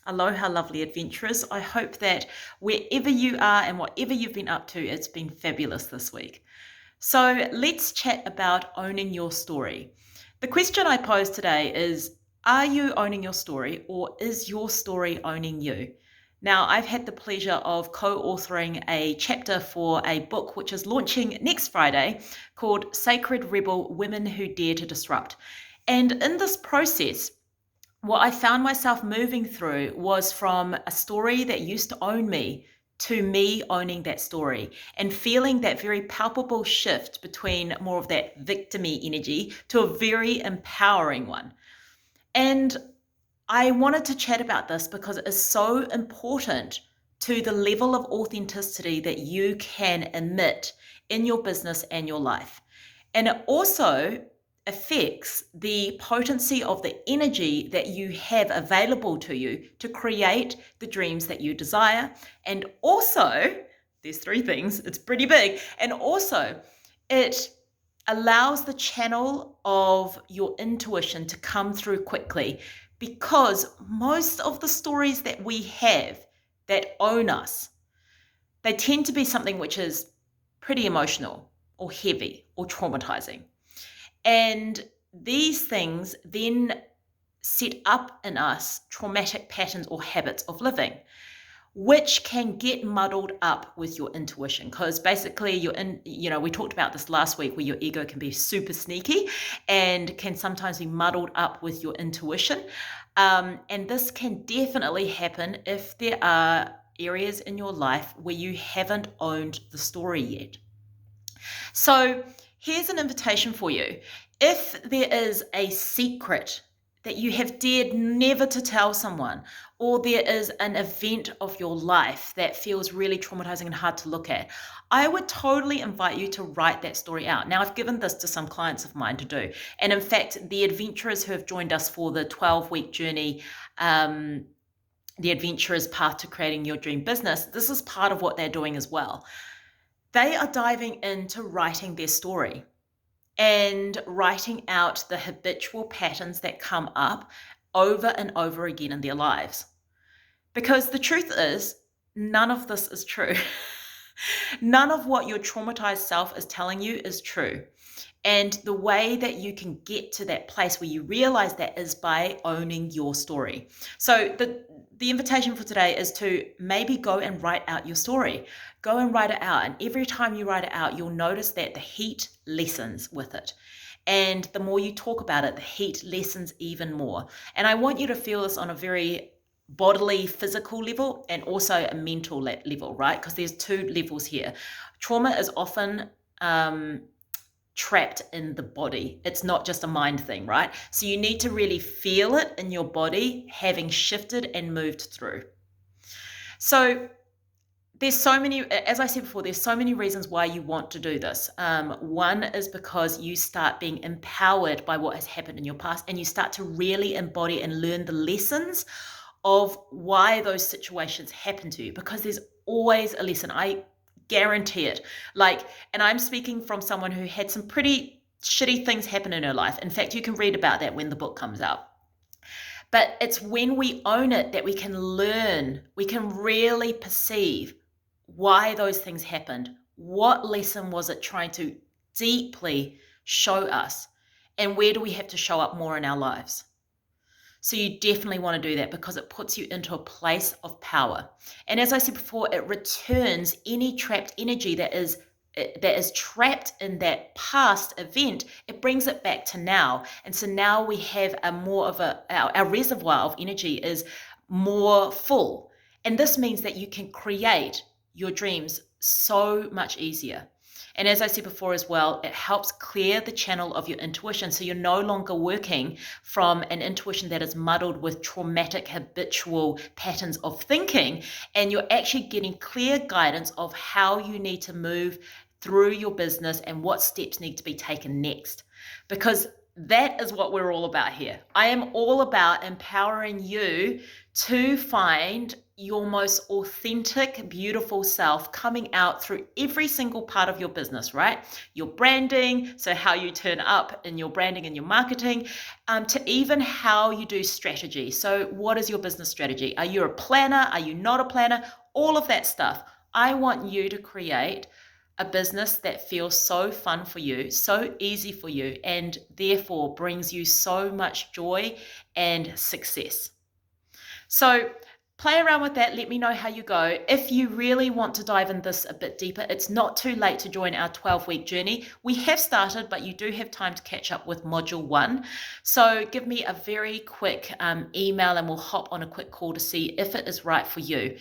Aloha, lovely adventurers. I hope that wherever you are and whatever you've been up to, it's been fabulous this week. So let's chat about owning your story. The question I pose today is, are you owning your story or is your story owning you? Now, I've had the pleasure of co-authoring a chapter for a book which is launching next Friday called Sacred Rebel: Women Who Dare to Disrupt. And in this process, what I found myself moving through was from a story that used to own me to me owning that story and feeling that very palpable shift between more of that victimy energy to a very empowering one. And I wanted to chat about this because it is so important to the level of authenticity that you can emit in your business and your life. And it also affects the potency of the energy that you have available to you to create the dreams that you desire. And also, there's three things, it's pretty big. And also, it allows the channel of your intuition to come through quickly, because most of the stories that we have that own us, they tend to be something which is pretty emotional or heavy or traumatizing. And these things then set up in us traumatic patterns or habits of living, which can get muddled up with your intuition. Because basically we talked about this last week, where your ego can be super sneaky and can sometimes be muddled up with your intuition. And this can definitely happen if there are areas in your life where you haven't owned the story yet. So here's an invitation for you. If there is a secret that you have dared never to tell someone, or there is an event of your life that feels really traumatizing and hard to look at, I would totally invite you to write that story out. Now, I've given this to some clients of mine to do. And in fact, the adventurers who have joined us for the 12-week journey, the Adventurer's Path to Creating Your Dream Business, this is part of what they're doing as well. They are diving into writing their story and writing out the habitual patterns that come up over and over again in their lives. Because the truth is, none of this is true. None of what your traumatized self is telling you is true. And the way that you can get to that place where you realize that is by owning your story. So the invitation for today is to maybe go and write out your story. Go and write it out. And every time you write it out, you'll notice that the heat lessens with it. And the more you talk about it, the heat lessens even more. And I want you to feel this on a very bodily, physical level, and also a mental level, right? Because there's two levels here. Trauma is often trapped in the body. It's not just a mind thing, right? So you need to really feel it in your body, having shifted and moved through. So there's so many, as I said before, there's so many reasons why you want to do this. One is because you start being empowered by what has happened in your past, and you start to really embody and learn the lessons of why those situations happen to you, because there's always a lesson. I guarantee it. And I'm speaking from someone who had some pretty shitty things happen in her life. In fact, you can read about that when the book comes out. But it's when we own it that we can learn, we can really perceive why those things happened. What lesson was it trying to deeply show us? And where do we have to show up more in our lives? So you definitely want to do that, because it puts you into a place of power. And as I said before, it returns any trapped energy that is trapped in that past event. It brings it back to now. And so now we have our reservoir of energy is more full. And this means that you can create your dreams so much easier. And as I said before as well, it helps clear the channel of your intuition. So you're no longer working from an intuition that is muddled with traumatic habitual patterns of thinking. And you're actually getting clear guidance of how you need to move through your business and what steps need to be taken next. Because That is what we're all about here. I am all about empowering you to find your most authentic, beautiful self coming out through every single part of your business, right? Your branding, so how you turn up in your branding and your marketing, to even how you do strategy. So, what is your business strategy? Are you a planner? Are you not a planner? All of that stuff. I want you to create a business that feels so fun for you, so easy for you, and therefore brings you so much joy and success. So play around with that. Let me know how you go. If you really want to dive in this a bit deeper, it's not too late to join our 12-week journey. We have started, but you do have time to catch up with module 1. So give me a very quick email and we'll hop on a quick call to see if it is right for you.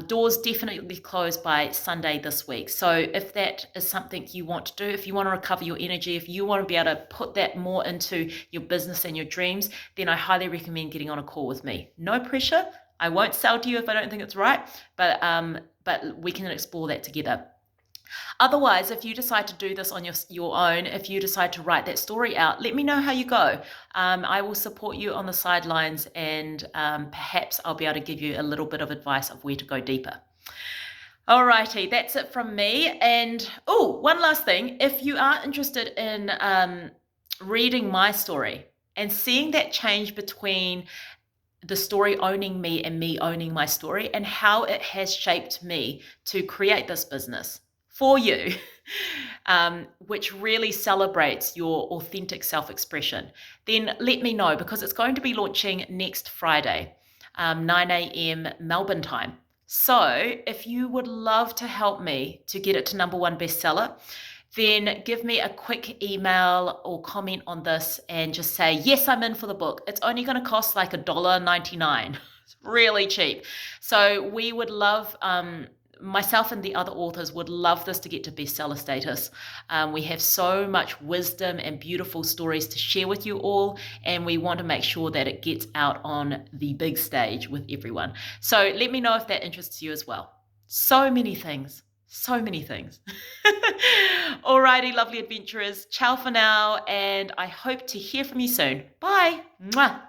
Doors definitely close by Sunday this week. So if that is something you want to do, if you want to recover your energy, if you want to be able to put that more into your business and your dreams, then I highly recommend getting on a call with me. No pressure. I won't sell to you if I don't think it's right, but we can explore that together. Otherwise, if you decide to do this on your own, if you decide to write that story out, let me know how you go. I will support you on the sidelines, and perhaps I'll be able to give you a little bit of advice of where to go deeper. Alrighty, that's it from me. And one last thing, if you are interested in reading my story and seeing that change between the story owning me and me owning my story and how it has shaped me to create this business for you, which really celebrates your authentic self-expression, then let me know, because it's going to be launching next Friday, 9 a.m. Melbourne time. So if you would love to help me to get it to #1 bestseller, then give me a quick email or comment on this and just say, yes, I'm in for the book. It's only going to cost like $1.99. It's really cheap. So we would love, myself and the other authors would love this to get to bestseller status. We have so much wisdom and beautiful stories to share with you all, and we want to make sure that it gets out on the big stage with everyone. So let me know if that interests you as well. So many things. So many things. Alrighty, lovely adventurers. Ciao for now, and I hope to hear from you soon. Bye. Mwah.